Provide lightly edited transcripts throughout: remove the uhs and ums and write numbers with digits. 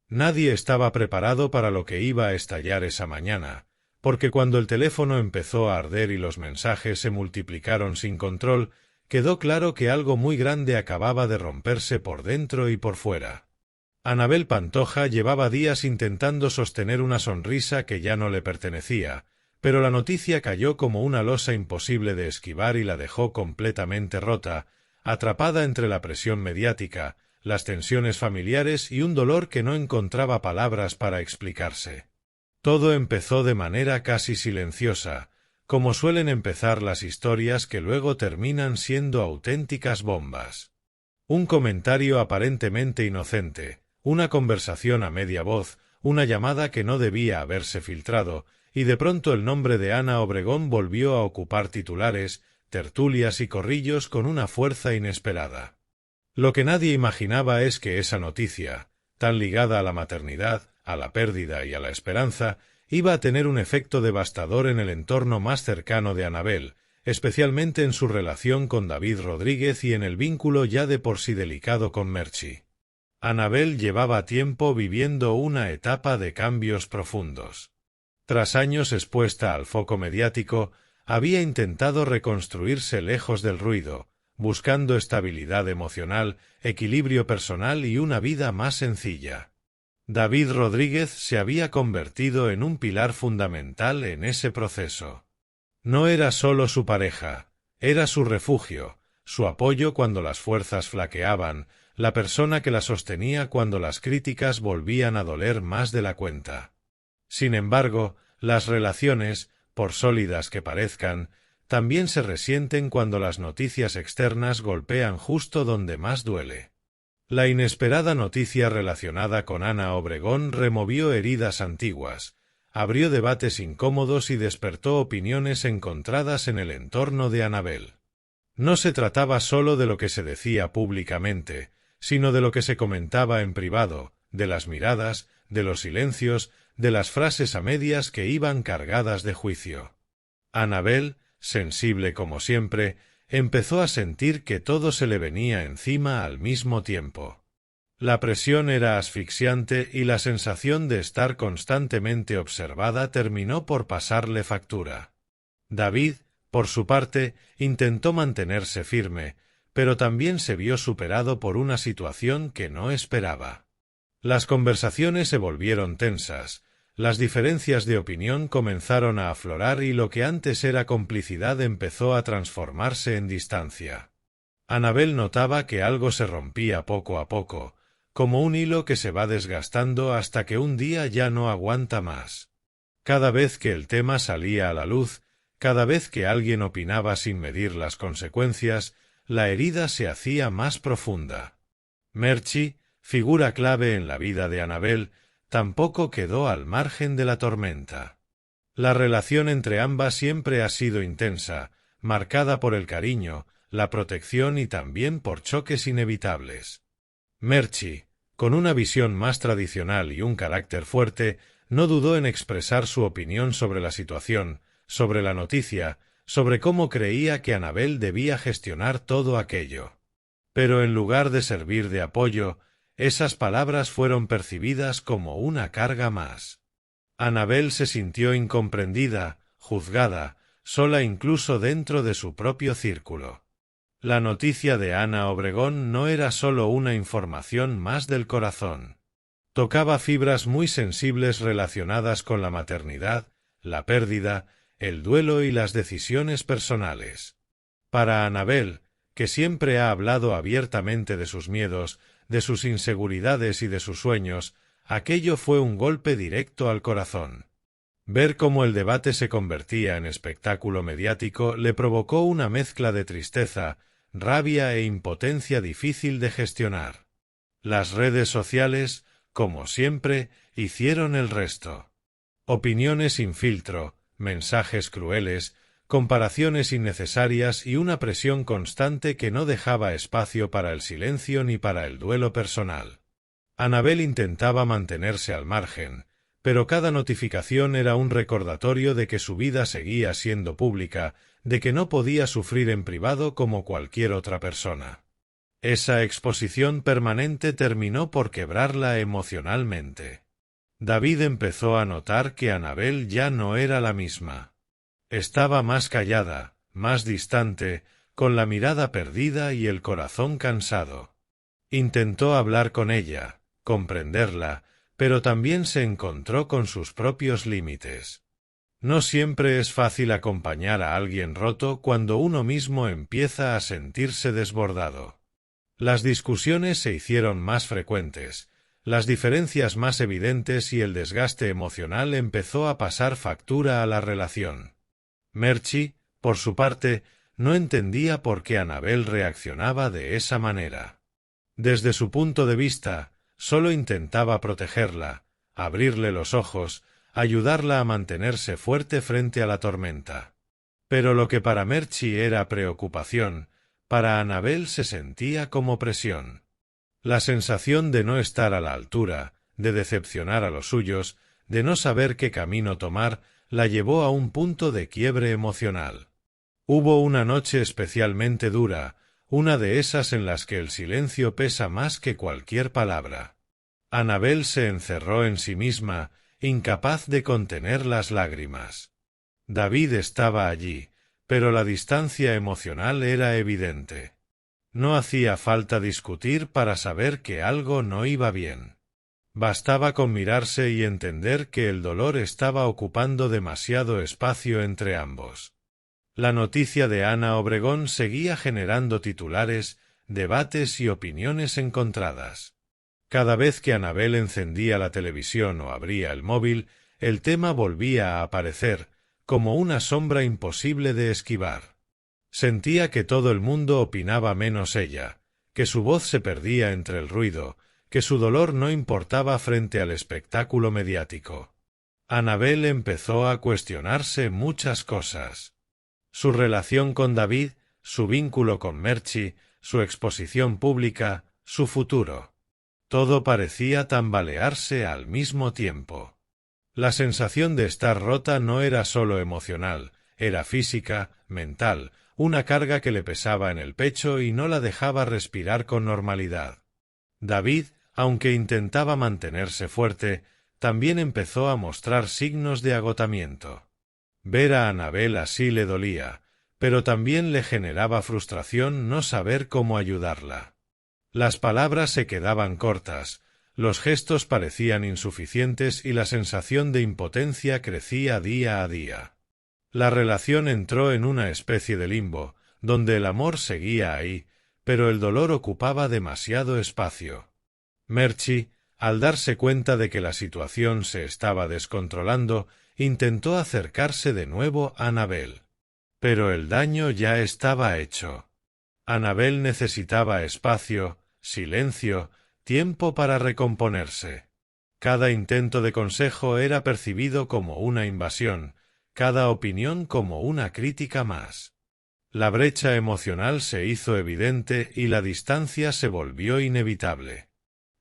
Nadie estaba preparado para lo que iba a estallar esa mañana, porque cuando el teléfono empezó a arder y los mensajes se multiplicaron sin control, quedó claro que algo muy grande acababa de romperse por dentro y por fuera. Anabel Pantoja llevaba días intentando sostener una sonrisa que ya no le pertenecía, pero la noticia cayó como una losa imposible de esquivar y la dejó completamente rota, atrapada entre la presión mediática, las tensiones familiares y un dolor que no encontraba palabras para explicarse. Todo empezó de manera casi silenciosa, como suelen empezar las historias que luego terminan siendo auténticas bombas. Un comentario aparentemente inocente, una conversación a media voz, una llamada que no debía haberse filtrado, y de pronto el nombre de Ana Obregón volvió a ocupar titulares, tertulias y corrillos con una fuerza inesperada. Lo que nadie imaginaba es que esa noticia, tan ligada a la maternidad, a la pérdida y a la esperanza, iba a tener un efecto devastador en el entorno más cercano de Anabel, especialmente en su relación con David Rodríguez y en el vínculo ya de por sí delicado con Merchi. Anabel llevaba tiempo viviendo una etapa de cambios profundos. Tras años expuesta al foco mediático, había intentado reconstruirse lejos del ruido, buscando estabilidad emocional, equilibrio personal y una vida más sencilla. David Rodríguez se había convertido en un pilar fundamental en ese proceso. No era solo su pareja, era su refugio, su apoyo cuando las fuerzas flaqueaban, la persona que la sostenía cuando las críticas volvían a doler más de la cuenta. Sin embargo, las relaciones, por sólidas que parezcan, también se resienten cuando las noticias externas golpean justo donde más duele. La inesperada noticia relacionada con Ana Obregón removió heridas antiguas, abrió debates incómodos y despertó opiniones encontradas en el entorno de Anabel. No se trataba solo de lo que se decía públicamente, sino de lo que se comentaba en privado, de las miradas, de los silencios, de las frases a medias que iban cargadas de juicio. Anabel, sensible como siempre, empezó a sentir que todo se le venía encima al mismo tiempo. La presión era asfixiante y la sensación de estar constantemente observada terminó por pasarle factura. David, por su parte, intentó mantenerse firme, pero también se vio superado por una situación que no esperaba. Las conversaciones se volvieron tensas, las diferencias de opinión comenzaron a aflorar y lo que antes era complicidad empezó a transformarse en distancia. Anabel notaba que algo se rompía poco a poco, como un hilo que se va desgastando hasta que un día ya no aguanta más. Cada vez que el tema salía a la luz, cada vez que alguien opinaba sin medir las consecuencias, la herida se hacía más profunda. Merchi, figura clave en la vida de Anabel, tampoco quedó al margen de la tormenta. La relación entre ambas siempre ha sido intensa, marcada por el cariño, la protección y también por choques inevitables. Merchi, con una visión más tradicional y un carácter fuerte, no dudó en expresar su opinión sobre la situación, sobre la noticia, sobre cómo creía que Anabel debía gestionar todo aquello. Pero en lugar de servir de apoyo, esas palabras fueron percibidas como una carga más. Anabel se sintió incomprendida, juzgada, sola incluso dentro de su propio círculo. La noticia de Ana Obregón no era solo una información más del corazón. Tocaba fibras muy sensibles relacionadas con la maternidad, la pérdida, el duelo y las decisiones personales. Para Anabel, que siempre ha hablado abiertamente de sus miedos, de sus inseguridades y de sus sueños, aquello fue un golpe directo al corazón. Ver cómo el debate se convertía en espectáculo mediático le provocó una mezcla de tristeza, rabia e impotencia difícil de gestionar. Las redes sociales, como siempre, hicieron el resto. Opiniones sin filtro, mensajes crueles, comparaciones innecesarias y una presión constante que no dejaba espacio para el silencio ni para el duelo personal. Anabel intentaba mantenerse al margen, pero cada notificación era un recordatorio de que su vida seguía siendo pública, de que no podía sufrir en privado como cualquier otra persona. Esa exposición permanente terminó por quebrarla emocionalmente. David empezó a notar que Annabel ya no era la misma. Estaba más callada, más distante, con la mirada perdida y el corazón cansado. Intentó hablar con ella, comprenderla, pero también se encontró con sus propios límites. No siempre es fácil acompañar a alguien roto cuando uno mismo empieza a sentirse desbordado. Las discusiones se hicieron más frecuentes, las diferencias más evidentes y el desgaste emocional empezó a pasar factura a la relación. Merchi, por su parte, no entendía por qué Annabel reaccionaba de esa manera. Desde su punto de vista, solo intentaba protegerla, abrirle los ojos, ayudarla a mantenerse fuerte frente a la tormenta. Pero lo que para Merchi era preocupación, para Annabel se sentía como presión. La sensación de no estar a la altura, de decepcionar a los suyos, de no saber qué camino tomar, la llevó a un punto de quiebre emocional. Hubo una noche especialmente dura, una de esas en las que el silencio pesa más que cualquier palabra. Annabel se encerró en sí misma, incapaz de contener las lágrimas. David estaba allí, pero la distancia emocional era evidente. No hacía falta discutir para saber que algo no iba bien. Bastaba con mirarse y entender que el dolor estaba ocupando demasiado espacio entre ambos. La noticia de Ana Obregón seguía generando titulares, debates y opiniones encontradas. Cada vez que Annabel encendía la televisión o abría el móvil, el tema volvía a aparecer, como una sombra imposible de esquivar. Sentía que todo el mundo opinaba menos ella, que su voz se perdía entre el ruido, que su dolor no importaba frente al espectáculo mediático. Annabel empezó a cuestionarse muchas cosas. Su relación con David, su vínculo con Merchi, su exposición pública, su futuro. Todo parecía tambalearse al mismo tiempo. La sensación de estar rota no era solo emocional, era física, mental, una carga que le pesaba en el pecho y no la dejaba respirar con normalidad. David, aunque intentaba mantenerse fuerte, también empezó a mostrar signos de agotamiento. Ver a Annabel así le dolía, pero también le generaba frustración no saber cómo ayudarla. Las palabras se quedaban cortas, los gestos parecían insuficientes y la sensación de impotencia crecía día a día. La relación entró en una especie de limbo, donde el amor seguía ahí, pero el dolor ocupaba demasiado espacio. Merchi, al darse cuenta de que la situación se estaba descontrolando, intentó acercarse de nuevo a Annabel. Pero el daño ya estaba hecho. Annabel necesitaba espacio, silencio, tiempo para recomponerse. Cada intento de consejo era percibido como una invasión, cada opinión como una crítica más. La brecha emocional se hizo evidente y la distancia se volvió inevitable.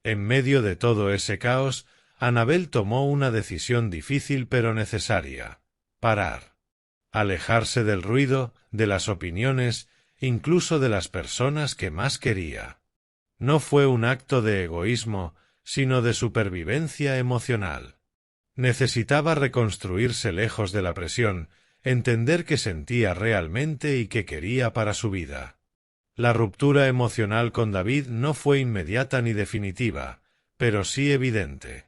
En medio de todo ese caos, Annabel tomó una decisión difícil pero necesaria: parar. Alejarse del ruido, de las opiniones, incluso de las personas que más quería. No fue un acto de egoísmo, sino de supervivencia emocional. Necesitaba reconstruirse lejos de la presión, entender qué sentía realmente y qué quería para su vida. La ruptura emocional con David no fue inmediata ni definitiva, pero sí evidente.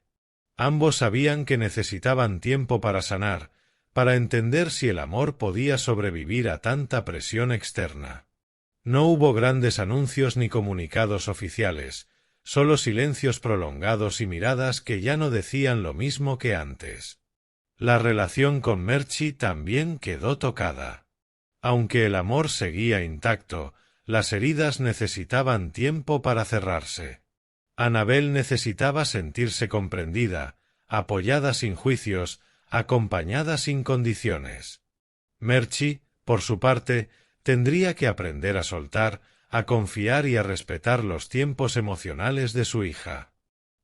Ambos sabían que necesitaban tiempo para sanar, para entender si el amor podía sobrevivir a tanta presión externa. No hubo grandes anuncios ni comunicados oficiales, solo silencios prolongados y miradas que ya no decían lo mismo que antes. La relación con Merchi también quedó tocada. Aunque el amor seguía intacto, las heridas necesitaban tiempo para cerrarse. Annabel necesitaba sentirse comprendida, apoyada sin juicios, acompañada sin condiciones. Merchi, por su parte, tendría que aprender a soltar, a confiar y a respetar los tiempos emocionales de su hija.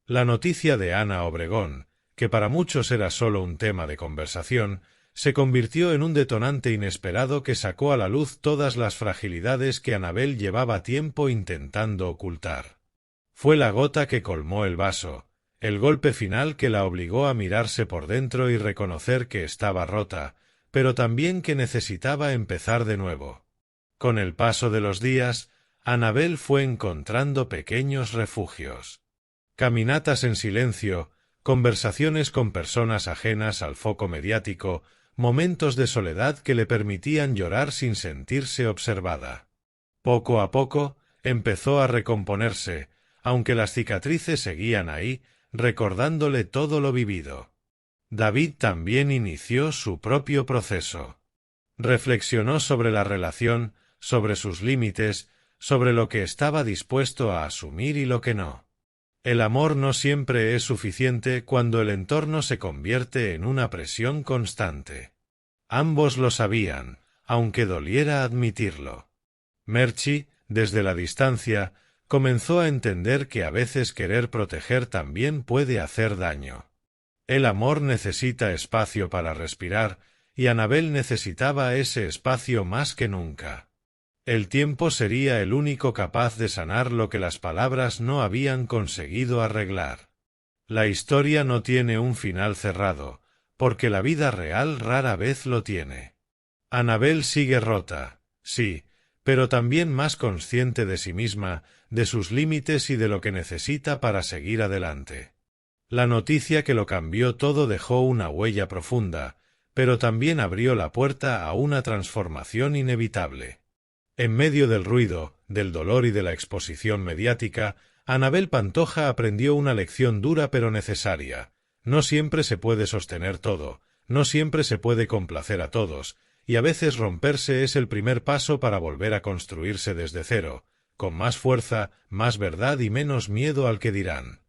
La noticia de Ana Obregón, que para muchos era solo un tema de conversación, se convirtió en un detonante inesperado que sacó a la luz todas las fragilidades que Annabel llevaba tiempo intentando ocultar. Fue la gota que colmó el vaso, el golpe final que la obligó a mirarse por dentro y reconocer que estaba rota, pero también que necesitaba empezar de nuevo. Con el paso de los días, Annabel fue encontrando pequeños refugios. Caminatas en silencio, conversaciones con personas ajenas al foco mediático, momentos de soledad que le permitían llorar sin sentirse observada. Poco a poco, empezó a recomponerse, aunque las cicatrices seguían ahí, recordándole todo lo vivido. David también inició su propio proceso. Reflexionó sobre la relación, sobre sus límites, sobre lo que estaba dispuesto a asumir y lo que no. El amor no siempre es suficiente cuando el entorno se convierte en una presión constante. Ambos lo sabían, aunque doliera admitirlo. Merci, desde la distancia, comenzó a entender que a veces querer proteger también puede hacer daño. El amor necesita espacio para respirar, y Annabel necesitaba ese espacio más que nunca. El tiempo sería el único capaz de sanar lo que las palabras no habían conseguido arreglar. La historia no tiene un final cerrado, porque la vida real rara vez lo tiene. Annabel sigue rota, sí, pero también más consciente de sí misma, de sus límites y de lo que necesita para seguir adelante. La noticia que lo cambió todo dejó una huella profunda, pero también abrió la puerta a una transformación inevitable. En medio del ruido, del dolor y de la exposición mediática, Annabel Pantoja aprendió una lección dura pero necesaria. No siempre se puede sostener todo, no siempre se puede complacer a todos, y a veces romperse es el primer paso para volver a construirse desde cero, con más fuerza, más verdad y menos miedo al que dirán.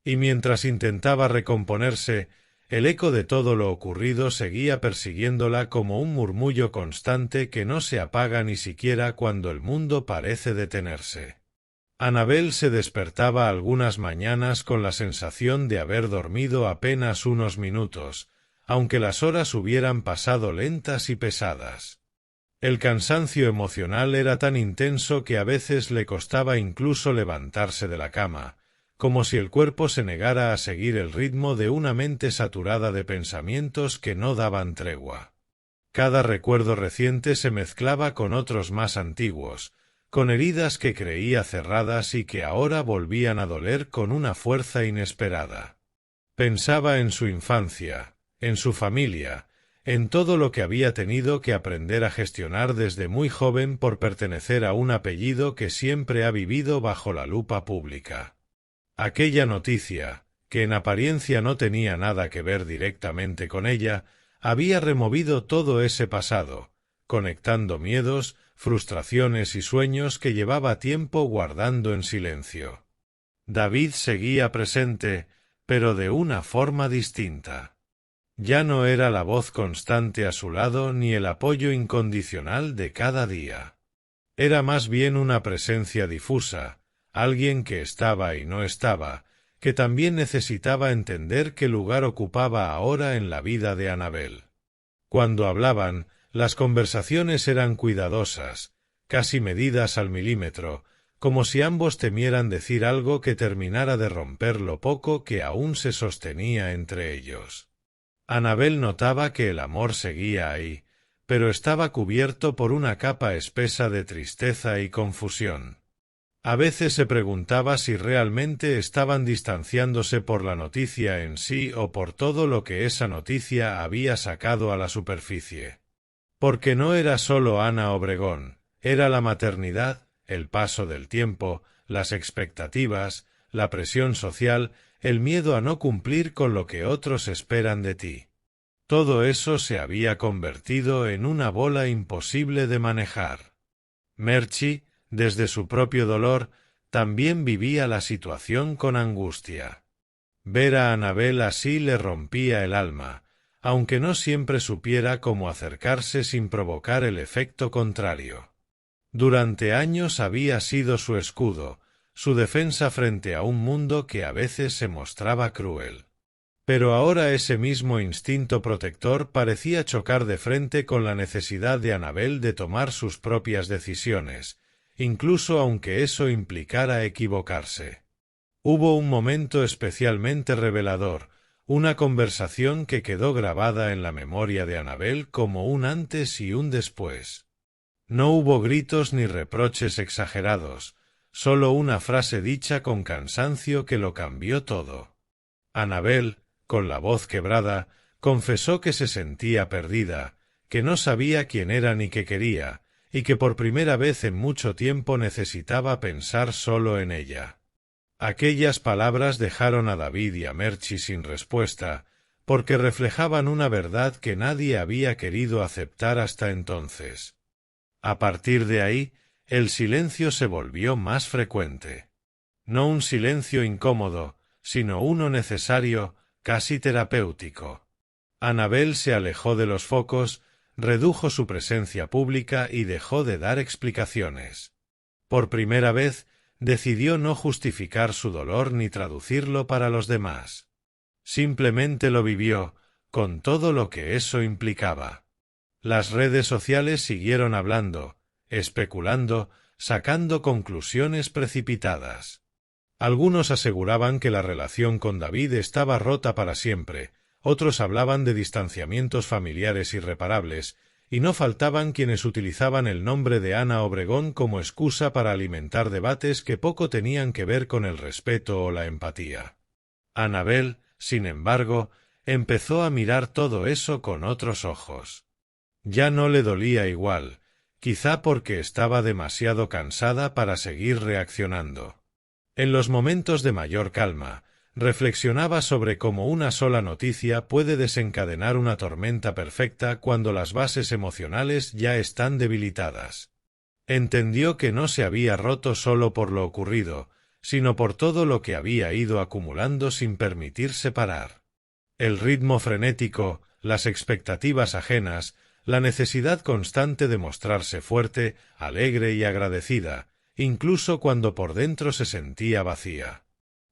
Y mientras intentaba recomponerse, el eco de todo lo ocurrido seguía persiguiéndola como un murmullo constante que no se apaga ni siquiera cuando el mundo parece detenerse. Annabel se despertaba algunas mañanas con la sensación de haber dormido apenas unos minutos, aunque las horas hubieran pasado lentas y pesadas. El cansancio emocional era tan intenso que a veces le costaba incluso levantarse de la cama, como si el cuerpo se negara a seguir el ritmo de una mente saturada de pensamientos que no daban tregua. Cada recuerdo reciente se mezclaba con otros más antiguos, con heridas que creía cerradas y que ahora volvían a doler con una fuerza inesperada. Pensaba en su infancia, en su familia, en todo lo que había tenido que aprender a gestionar desde muy joven por pertenecer a un apellido que siempre ha vivido bajo la lupa pública. Aquella noticia, que en apariencia no tenía nada que ver directamente con ella, había removido todo ese pasado, conectando miedos, frustraciones y sueños que llevaba tiempo guardando en silencio. David seguía presente, pero de una forma distinta. Ya no era la voz constante a su lado ni el apoyo incondicional de cada día. Era más bien una presencia difusa, alguien que estaba y no estaba, que también necesitaba entender qué lugar ocupaba ahora en la vida de Annabel. Cuando hablaban, las conversaciones eran cuidadosas, casi medidas al milímetro, como si ambos temieran decir algo que terminara de romper lo poco que aún se sostenía entre ellos. Annabel notaba que el amor seguía ahí, pero estaba cubierto por una capa espesa de tristeza y confusión. A veces se preguntaba si realmente estaban distanciándose por la noticia en sí o por todo lo que esa noticia había sacado a la superficie. Porque no era solo Ana Obregón, era la maternidad, el paso del tiempo, las expectativas, la presión social, el miedo a no cumplir con lo que otros esperan de ti. Todo eso se había convertido en una bola imposible de manejar. Merci, desde su propio dolor, también vivía la situación con angustia. Ver a Annabel así le rompía el alma, aunque no siempre supiera cómo acercarse sin provocar el efecto contrario. Durante años había sido su escudo, su defensa frente a un mundo que a veces se mostraba cruel. Pero ahora ese mismo instinto protector parecía chocar de frente con la necesidad de Annabel de tomar sus propias decisiones, incluso aunque eso implicara equivocarse. Hubo un momento especialmente revelador, una conversación que quedó grabada en la memoria de Annabel como un antes y un después. No hubo gritos ni reproches exagerados, solo una frase dicha con cansancio que lo cambió todo. Annabel, con la voz quebrada, confesó que se sentía perdida, que no sabía quién era ni qué quería, y que por primera vez en mucho tiempo necesitaba pensar solo en ella. Aquellas palabras dejaron a David y a Merchi sin respuesta, porque reflejaban una verdad que nadie había querido aceptar hasta entonces. A partir de ahí, el silencio se volvió más frecuente. No un silencio incómodo, sino uno necesario, casi terapéutico. Annabel se alejó de los focos, redujo su presencia pública y dejó de dar explicaciones. Por primera vez, decidió no justificar su dolor ni traducirlo para los demás. Simplemente lo vivió, con todo lo que eso implicaba. Las redes sociales siguieron hablando, especulando, sacando conclusiones precipitadas. Algunos aseguraban que la relación con David estaba rota para siempre, otros hablaban de distanciamientos familiares irreparables, y no faltaban quienes utilizaban el nombre de Ana Obregón como excusa para alimentar debates que poco tenían que ver con el respeto o la empatía. Annabel, sin embargo, empezó a mirar todo eso con otros ojos. Ya no le dolía igual, quizá porque estaba demasiado cansada para seguir reaccionando. En los momentos de mayor calma, reflexionaba sobre cómo una sola noticia puede desencadenar una tormenta perfecta cuando las bases emocionales ya están debilitadas. Entendió que no se había roto solo por lo ocurrido, sino por todo lo que había ido acumulando sin permitirse parar. El ritmo frenético, las expectativas ajenas, la necesidad constante de mostrarse fuerte, alegre y agradecida, incluso cuando por dentro se sentía vacía.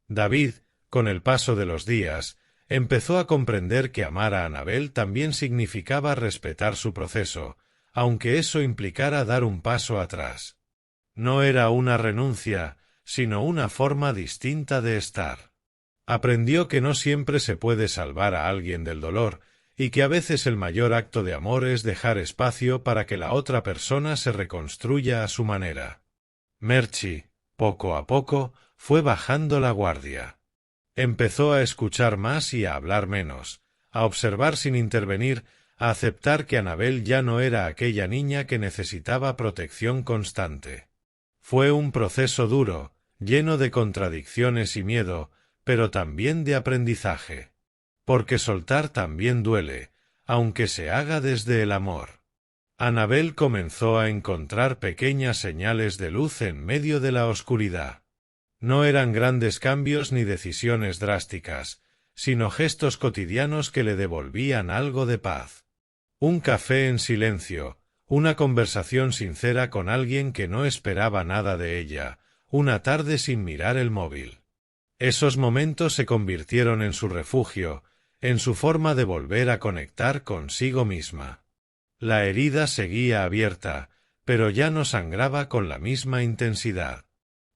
David, con el paso de los días, empezó a comprender que amar a Annabel también significaba respetar su proceso, aunque eso implicara dar un paso atrás. No era una renuncia, sino una forma distinta de estar. Aprendió que no siempre se puede salvar a alguien del dolor, y que a veces el mayor acto de amor es dejar espacio para que la otra persona se reconstruya a su manera. Merchi, poco a poco, fue bajando la guardia. Empezó a escuchar más y a hablar menos, a observar sin intervenir, a aceptar que Annabel ya no era aquella niña que necesitaba protección constante. Fue un proceso duro, lleno de contradicciones y miedo, pero también de aprendizaje. Porque soltar también duele, aunque se haga desde el amor. Annabel comenzó a encontrar pequeñas señales de luz en medio de la oscuridad. No eran grandes cambios ni decisiones drásticas, sino gestos cotidianos que le devolvían algo de paz. Un café en silencio, una conversación sincera con alguien que no esperaba nada de ella, una tarde sin mirar el móvil. Esos momentos se convirtieron en su refugio, en su forma de volver a conectar consigo misma. La herida seguía abierta, pero ya no sangraba con la misma intensidad.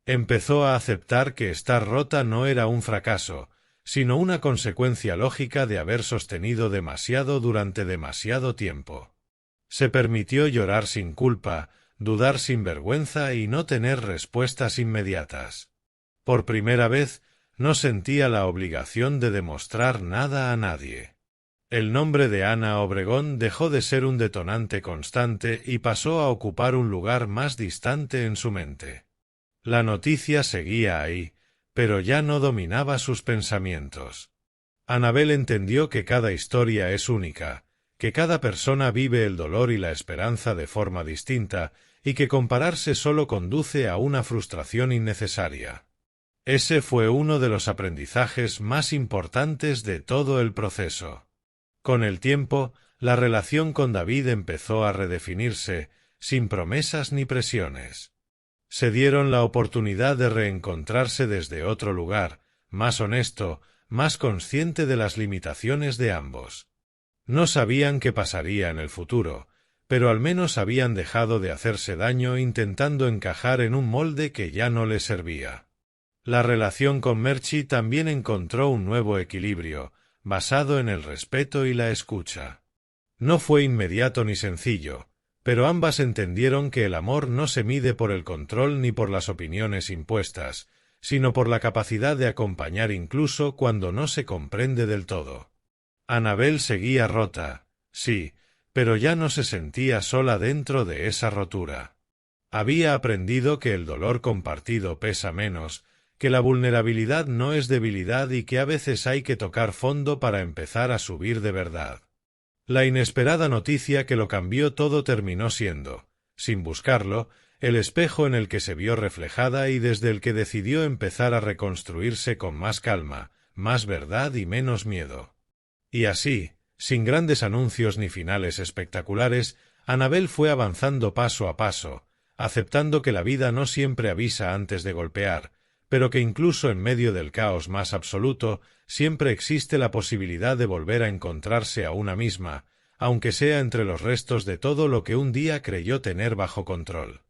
Empezó a aceptar que estar rota no era un fracaso, sino una consecuencia lógica de haber sostenido demasiado durante demasiado tiempo. Se permitió llorar sin culpa, dudar sin vergüenza y no tener respuestas inmediatas. Por primera vez, no sentía la obligación de demostrar nada a nadie. El nombre de Ana Obregón dejó de ser un detonante constante y pasó a ocupar un lugar más distante en su mente. La noticia seguía ahí, pero ya no dominaba sus pensamientos. Annabel entendió que cada historia es única, que cada persona vive el dolor y la esperanza de forma distinta, y que compararse solo conduce a una frustración innecesaria. Ese fue uno de los aprendizajes más importantes de todo el proceso. Con el tiempo, la relación con David empezó a redefinirse, sin promesas ni presiones. Se dieron la oportunidad de reencontrarse desde otro lugar, más honesto, más consciente de las limitaciones de ambos. No sabían qué pasaría en el futuro, pero al menos habían dejado de hacerse daño intentando encajar en un molde que ya no les servía. La relación con Merchi también encontró un nuevo equilibrio, basado en el respeto y la escucha. No fue inmediato ni sencillo, pero ambas entendieron que el amor no se mide por el control ni por las opiniones impuestas, sino por la capacidad de acompañar incluso cuando no se comprende del todo. Annabel seguía rota, sí, pero ya no se sentía sola dentro de esa rotura. Había aprendido que el dolor compartido pesa menos, que la vulnerabilidad no es debilidad y que a veces hay que tocar fondo para empezar a subir de verdad. La inesperada noticia que lo cambió todo terminó siendo, sin buscarlo, el espejo en el que se vio reflejada y desde el que decidió empezar a reconstruirse con más calma, más verdad y menos miedo. Y así, sin grandes anuncios ni finales espectaculares, Annabel fue avanzando paso a paso, aceptando que la vida no siempre avisa antes de golpear, pero que incluso en medio del caos más absoluto siempre existe la posibilidad de volver a encontrarse a una misma, aunque sea entre los restos de todo lo que un día creyó tener bajo control.